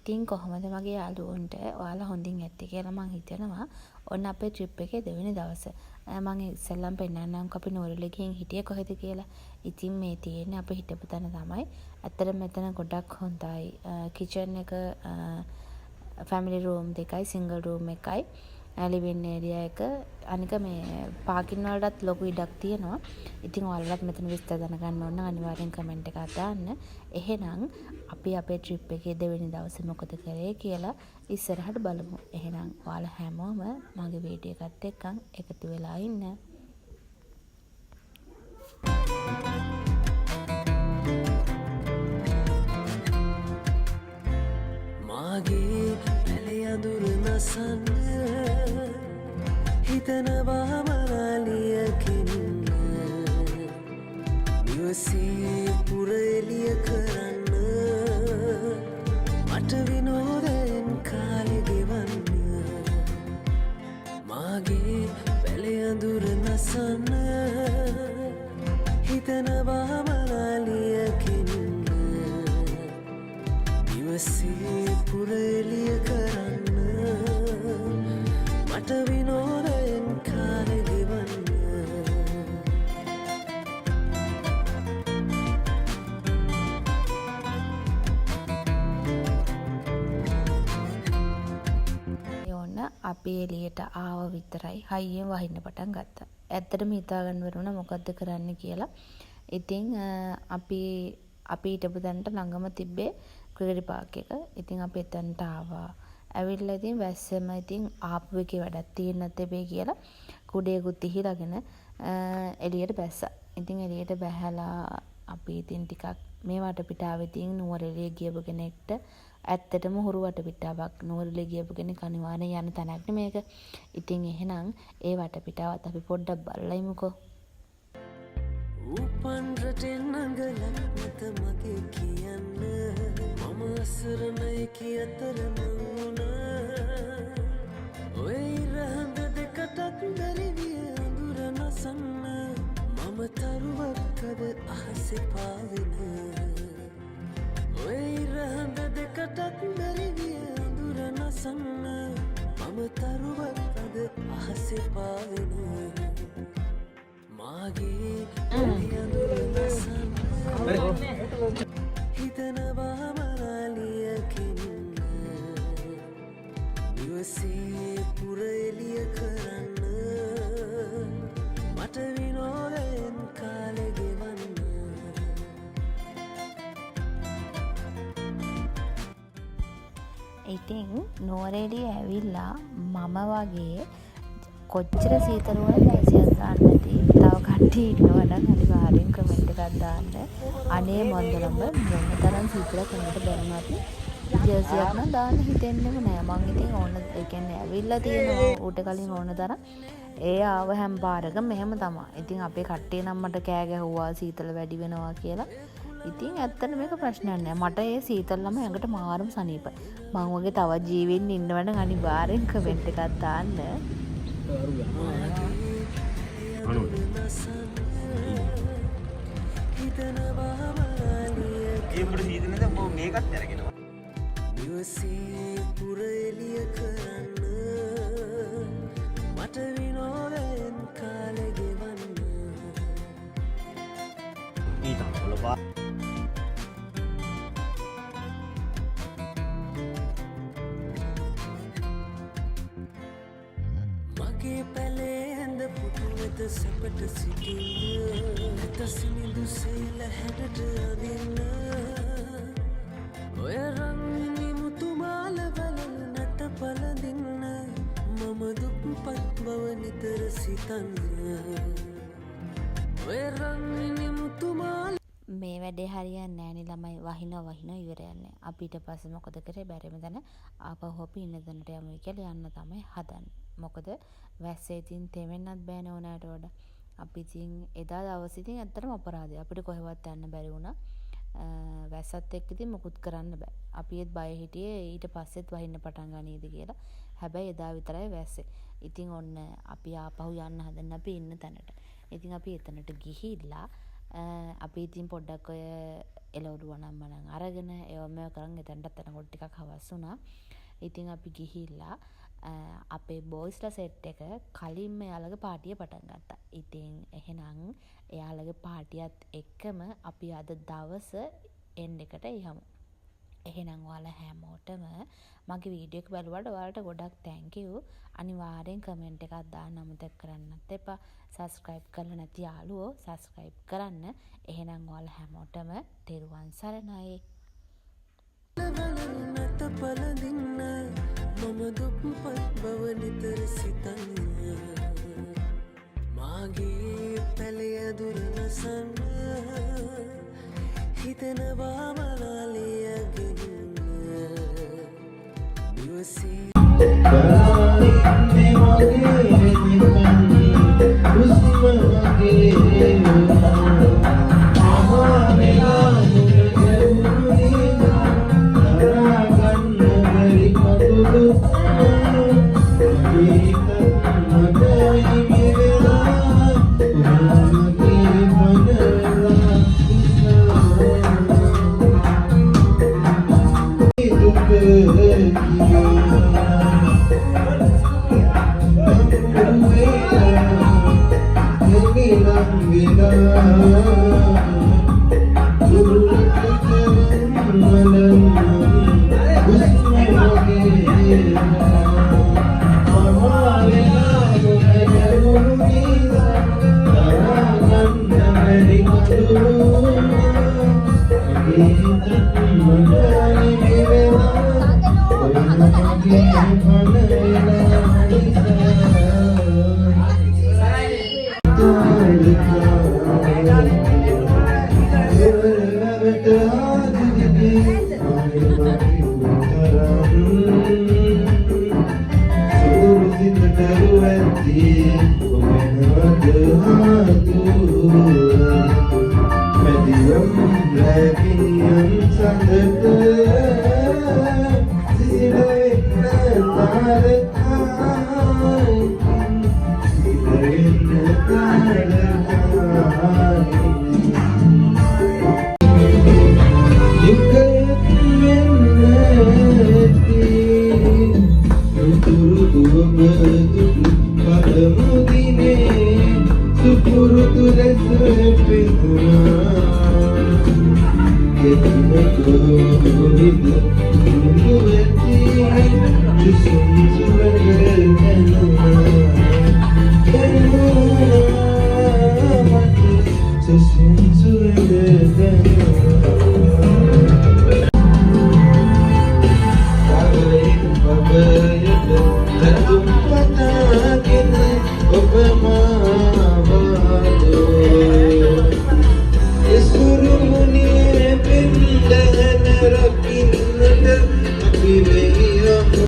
ඉතින් කොහොමද මගේ යාළුවන්ට ඔයාලා හොඳින් ඇත්තේ කියලා මං හිතනවා. ඔන්න අපේ ට්‍රිප් එකේ දෙවෙනි දවසේ. මං ඉස්සෙල්ලම පෙන්නන්නම් අපි නෝරෙලි ගිහින් හිටියේ කොහෙද කියලා. ඉතින් මේ තියෙන්නේ අපි හිටපු තැන තමයි. ඇත්තට මෙතන ගොඩක් හොඳයි. කිචන් එක ෆැමිලි රූම් දෙකයි සිංගල් රූම් එකයි. ලිවින් ඒරියා එක. අනික මේ පාකින් වලටත් ලොකු ඉඩක් තියෙනවා. ඉතින් ඔයාලට මෙතන විස්තර දැනගන්න ඕන අනිවාර්යෙන් කමෙන්ට් එකක් දාන්න. එහෙනම් අපි අපේ ට්‍රිප් එකේ දෙවෙනි දවසේ මොකද කරේ කියලා ඉස්සරහට බලමු. එහෙනම් ඔයාලා හැමෝම මගේ වීඩියෝ එකත් එක්කන් එකතු වෙලා ඉන්න. මාගේ පැලේ අඳුර නසන්න හිතනවා මනාලියකින් නිවසේ පුර එළිය කරන්න මට විනෝදයෙන් කාලෙ ගෙවන්න මාගේ පැලේ අඳුර නසන්න හිතනවා මනාලියකින් නිවසේ පුර එළිය කරන්න මට විනෝදයෙන් කාලෙ ගෙවන්න අපි එළියට ආව විතරයි හයියෙන් වහින්න පටන් ගත්තා. ඇත්තටම හිතා ගන්න බැරුණා මොකද්ද කරන්න කියලා. ඉතින් අපි හිටපු තැනට ළඟම තිබ්බේ ක්‍රිකට් පාක් එක. ඉතින් අපි එතනට ආවා. ඇවිල්ලා ඉතින් වැස්සෙම ඉතින් ආපු එකේ වැඩක් තියෙන්නත් එපේ කියලා කුඩේකුත් ඉහිලාගෙන එළියට බැස්සා. ඉතින් එළියට බැහැලා අපි ඉතින් ටිකක් මේ වටපිටාවේ තියෙන නුවරඑළිය ගියපු කෙනෙක්ට ඇත්තටම හුරු වටපිටාවක් නුවරඑළිය ගියපු කෙනෙක් අනිවාර්යෙන් යන තැනක් මේක. ඉතින් එහෙනම් ඒ වටපිටාවත් අපි පොඩ්ඩක් බලලා ඉමුකෝ. උපන් රටෙන් නඟලක් නැත මගේ කියන්න මම අසරණයි කියතර මං ඔය ඉරහඳ දෙකටත් බැරි විය අඳුර නසන්න මම තරුවක්කද අහසේ පාවෙන ඔය ඉරහඳ දෙකටත් බැරි විය අඳුර නසන්න මම තරුවක්කද අහසේ පාවෙන මාගේ අඳුර නසන්න හිතනවා මනාලියකින් නිවසේ පුර එළිය කරන්න මට විනෝදයෙන් කාලෙ ගෙවන්න ඉතින් නුවරඑළිය ඇවිල්ලා මම වගේ කොච්චර සීතල වුණත් මේසියක් දාන්න නැති තව කට්ටිය ඉන්නවනම් අනිවාර්යෙන් කමෙන්ට් එකක් දාන්න. අනේ මොන්දලම මොන තරම් සීතලක් වෙනවට බැරිමත් ජර්සියක් නම් දාන්න හිතෙන්නෙම නෑ. මං ඉතින් ඕන ඒ කියන්නේ ඇවිල්ලා තියෙනවා ඌට කලින් ඕන තරම්. ඒ ආව හැම පාරකම මෙහෙම තමයි. ඉතින් අපේ කට්ටිය නම් මට කෑ ගැහුවා සීතල වැඩි වෙනවා කියලා. ඉතින් ඇත්තට මේක ප්‍රශ්නයක් නෑ. මට ඒ සීතල ළම ඇඟට මාරම සනීපයි. මං වගේ තවත් ජීවෙන්න ඉන්නවනම් අනිවාර්යෙන් කමෙන්ට් එකක් දාන්න. නිවසේ පුර එළිය කරන්න මට විනෝදයෙන් කාලෙ ගෙවන්න මගේ පැලේ ඇඳ පුටු වෙත සැපට සිටින්න නැත සිනිඳු සෙයිල හැඩට අදින්න ඔය රන්විනි මුතුමාල වලලු නැට පලදින්න මම දුක්පත් බව නිතර සිතන්න ඔය රන්විනි මුතුමාල මේ වැඩේ හරියන්නේ නෑනේ ළමයි වහින ඉවරයක් නෑ. අපි ඊට පස්සේ මොකද කරේ බැරිම තැන ආපහු අපි ඉන්න තැනට යමු කියලා යන්න තමයි හදන්නේ. මොකද වැස්සේ ඉතින් තෙමෙන්නත් බෑනේ ඕනෑට වඩා. අපි ඉතින් එදා දවසේ ඉතින් ඇත්තටම අපරාධය. අපිට කොහෙවත් යන්න බැරි වුණා. වැස්සත් එක්ක ඉතින් මොකුත් කරන්න බෑ. අපි ඒත් බය හිටියේ ඊට පස්සෙත් වහින්න පටන් ගනීද කියලා. හැබැයි එදා විතරයි වැස්සේ. ඉතින් ඔන්න අපි ආපහු යන්න හදන අපි ඉන්න තැනට. ඉතින් අපි එතනට ගිහිල්ලා අපි ඉතින් පොඩ්ඩක් ඔය එළවලු වනම්මනම් අරගෙන ඒව මේව කරන් එතනටත් යනකොට ටිකක් හවස් වුණා. ඉතින් අපි ගිහිල්ලා අපේ බෝයිස්ලා සෙට් එක කලින්ම එයාලගේ පාටිය පටන් ගත්තා. ඉතින් එහෙනම් එයාලගේ පාටියත් එක්කම අපි අද දවස එන්ඩ් එකට යමු. එහෙනම් ඔයාලා හැමෝටම මගේ වීඩියෝ එක බලුවාට ඔයාලට ගොඩක් thank you. අනිවාර්යෙන් කමෙන්ට් එකක් දාන්න අමතක කරන්නත් එපා. subscribe කරලා නැති යාළුවෝ subscribe කරන්න. එහෙනම් ඔයාලා හැමෝටම තෙරුවන් සරණයි. නැත පළඳින්න මම දුප්පත් බව නිතර සිතන්න මාගේ පැලය දුරනසන්න හිතනවා මලාලියගෙන නිවසේ Just